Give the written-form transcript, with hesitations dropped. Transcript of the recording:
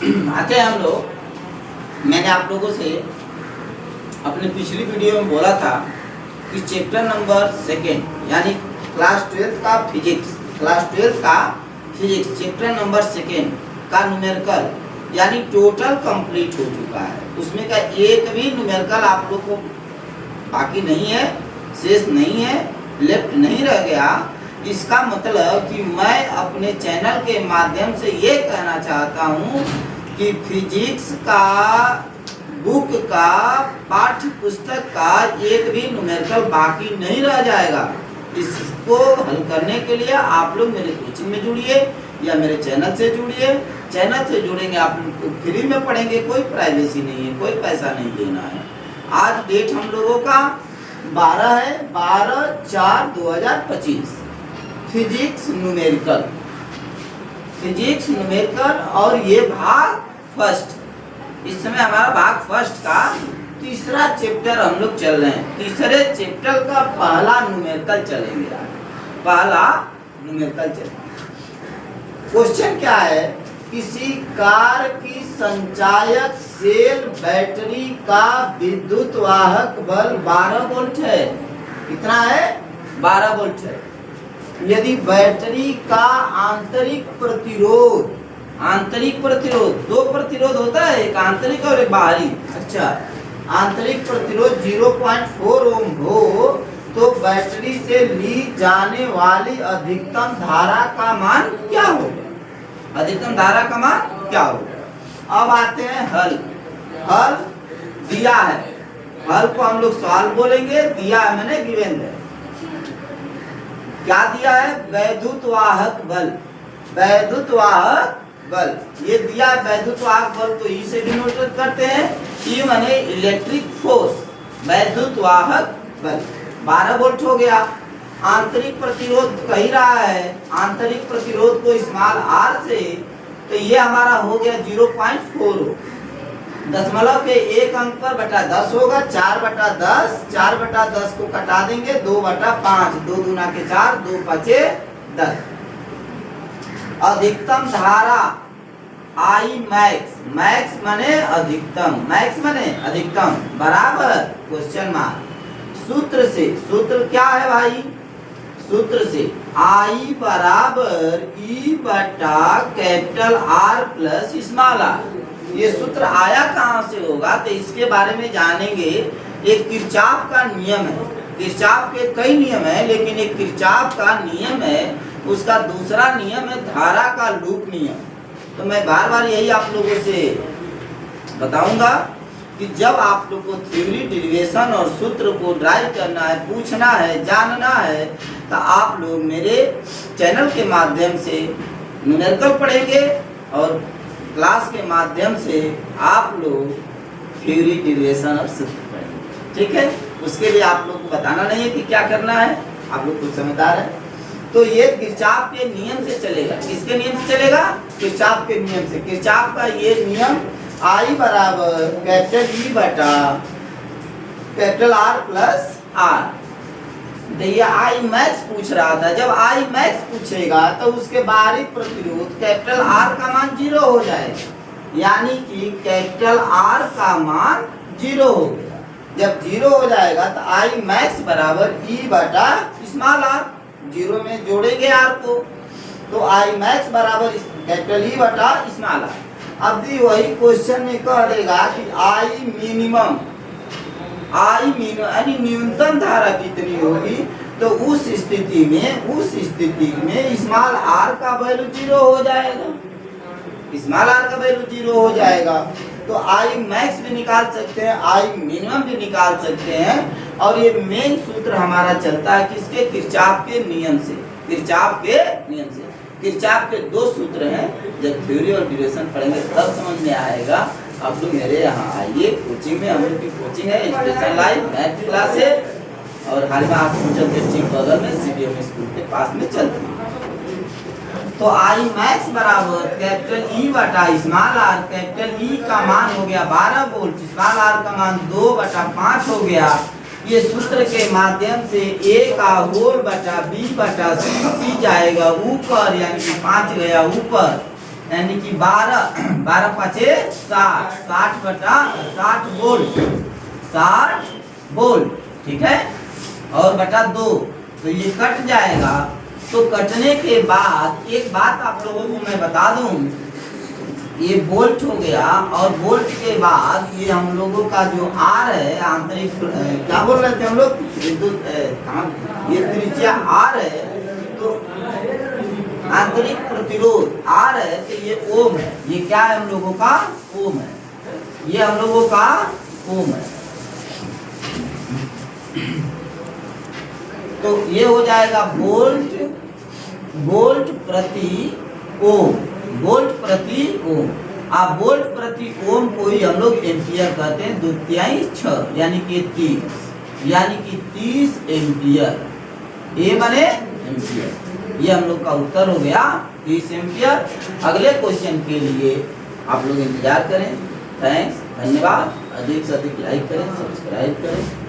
आते हैं हम लोग। मैंने आप लोगों से अपनी पिछली वीडियो में बोला था कि चैप्टर नंबर 2 यानी क्लास 12 का फिजिक्स चैप्टर नंबर 2 का न्यूमेरिकल यानी टोटल कंप्लीट हो चुका है। उसमें का एक भी न्यूमेरिकल आप लोग को बाकी नहीं है, शेष नहीं है, लेफ्ट नहीं रह गया। इसका मतलब कि मैं अपने चैनल के माध्यम से ये कहना चाहता हूँ कि फिजिक्स का बुक का पाठ्य पुस्तक का एक भी न्यूमेरिकल बाकी नहीं रह जाएगा। इसको हल करने के लिए आप लोग मेरे कोचिंग में जुड़िए या मेरे चैनल से जुड़िए। चैनल से जुड़ेंगे आप लोग फ्री में पढ़ेंगे, कोई प्राइवेसी नहीं है, कोई पैसा नहीं देना है। आज डेट हम लोगों का 12 है, 12/4/2025। फिजिक्स न्यूमेरिकल और ये भाग फर्स्ट। इस समय हमारा भाग फर्स्ट का तीसरा चैप्टर हम लोग चल रहे हैं। तीसरे चैप्टर का पहला न्यूमेरिकल चलेंगे। पहला न्यूमेरिकल चलेंगे। क्वेश्चन क्या है? किसी कार की संचायक सेल बैटरी का विद्युत वाहक बल 12 वोल्ट है। कितना है? 12 वोल्ट है। यदि बैटरी का आंतरिक प्रतिरोध दो प्रतिरोध होता है, एक आंतरिक और एक बाहरी। अच्छा, आंतरिक प्रतिरोध 0.4 ओम हो तो बैटरी से ली जाने वाली अधिकतम धारा का मान क्या होगा? अधिकतम धारा का मान क्या होगा? अब आते हैं हल दिया है। हल को हम लोग सवाल बोलेंगे, दिया है मैंने गिवन है। क्या दिया है? वैद्युत वाहक बल। ये दिया है वैद्युत वाहक बल को ई से डिनोट करते हैं। ई माने इलेक्ट्रिक फोर्स। वैद्युत वाहक बल 12 वोल्ट हो गया। आंतरिक प्रतिरोध कही रहा है, आंतरिक प्रतिरोध को स्मॉल आर से, तो ये हमारा हो गया 0.4। दशमलव के एक अंक पर बटा 10 होगा। 4/10, 4/10 को कटा देंगे 2/5, 2 दूना के 4, 2 5 10। अधिकतम धारा आई मैक्स माने अधिकतम बराबर क्वेश्चन मार्क सूत्र क्या है भाई? सूत्र से आई बराबर ई बटा capital R plus small r. ये सूत्र आया कहाँ से होगा? तो इसके बारे में जानेंगे। एक किरचॉफ का नियम है। किरचॉफ के कई नियम है, लेकिन एक किरचॉफ का नियम है। उसका दूसरा नियम है धारा का लूप नियम। तो मैं बार बार यही आप लोगों से बताऊंगा कि जब आप लोग को थ्योरी, डेरिवेशन और सूत्र को ड्राइव करना है, पूछना है, जानना है, तो आप लोग मेरे चैनल के माध्यम से न्यूमेरिकल पढ़ेंगे और क्लास के माध्यम से आप लोग थ्योरी, डेरिवेशन और सूत्र पढ़ेंगे। ठीक है? उसके लिए आप लोग को बताना नहीं है कि क्या करना है, आप लोग कुछ समझदार है। तो ये किरचॉफ के नियम से चलेगा। किसके नियम से चलेगा? किरचॉफ के नियम से। किरचॉफ का ये नियम आई बराबर कैपिटल ई बटा कैपिटल आर प्लस आर। तो ये आई मैक्स पूछ रहा था। जब आई मैक्स पूछेगा तो उसके बाहरी प्रतिरोध कैपिटल आर का मान 0 हो जाएगा, यानी कि कैपिटल आर का मान 0 हो गया। जब 0 हो जाएगा तो आई मैक्स बराबर ई बटा स्मॉल आर। 0 में जोड़ेंगे आर को, तो आई मैक्स बराबर कैपिटल ई बटा स्मॉल आर। अब भी वही क्वेश्चन में कह देगा कि आई मिनिमम यानी न्यूनतम धारा कितनी होगी, तो उस स्थिति में स्मॉल आर का वैल्यू 0 हो जाएगा। तो आई मैक्स भी निकाल सकते हैं, आई मिनिमम भी निकाल सकते हैं। और ये मेन सूत्र हमारा चलता है किसके? किरचॉफ के नियम से। किरचॉफ के 2 सूत्र हैं। जब थ्योरी और डेरिवेशन पढ़ेंगे तब समझ में आएगा। आप लोग मेरे यहाँ आइए कोचिंग में। हम लोग की कोचिंग है स्पेशल लाइव मैथ क्लास है और हालिमा हॉस्पिटल के ठीक बगल में सीबीएम स्कूल के पास में चलती है। तो आई मैक्स बराबर कैपिटल ई बटा स्मॉल आर। कैपिटल ई का मान हो गया 12 वोल्ट, स्मॉल आर का मान 2/5 हो गया। ये सूत्र के माध्यम से a का होल बटा b बटा c जाएगा ऊपर, यानी कि 5 गया ऊपर, यानी कि 12 पचे 60, 60 वोल्ट, 60 वोल्ट, ठीक है। और बटा 2, तो ये कट जाएगा। तो कटने के बाद एक बात आप लोगों को मैं बता दूं, ये वोल्ट हो गया, और वोल्ट के बाद ये हम लोगों का जो आर है, आंतरिक क्या बोल रहे थे हम लोग, विद्युत ये त्रिज्या आर है, तो आंतरिक प्रतिरोध आर है, तो ये ओम है। ये क्या है हम लोगों का, ओम है, ये हम लोगों का ओम है। तो ये हो जाएगा वोल्ट प्रति ओम, वोल्ट प्रति ओम। आप वोल्ट प्रति ओम को ही हम लोग एम्पियर कहते हैं, 2/6 यानी कि 30, यानी कि 30 एम्पियर, ए बने एम्पियर। ये हम लोग का उत्तर हो गया 30 एम्पियर। अगले क्वेश्चन के लिए आप लोग इंतजार करें। थैंक्स, धन्यवाद। अधिक से अधिक लाइक करें, सब्सक्राइब करें।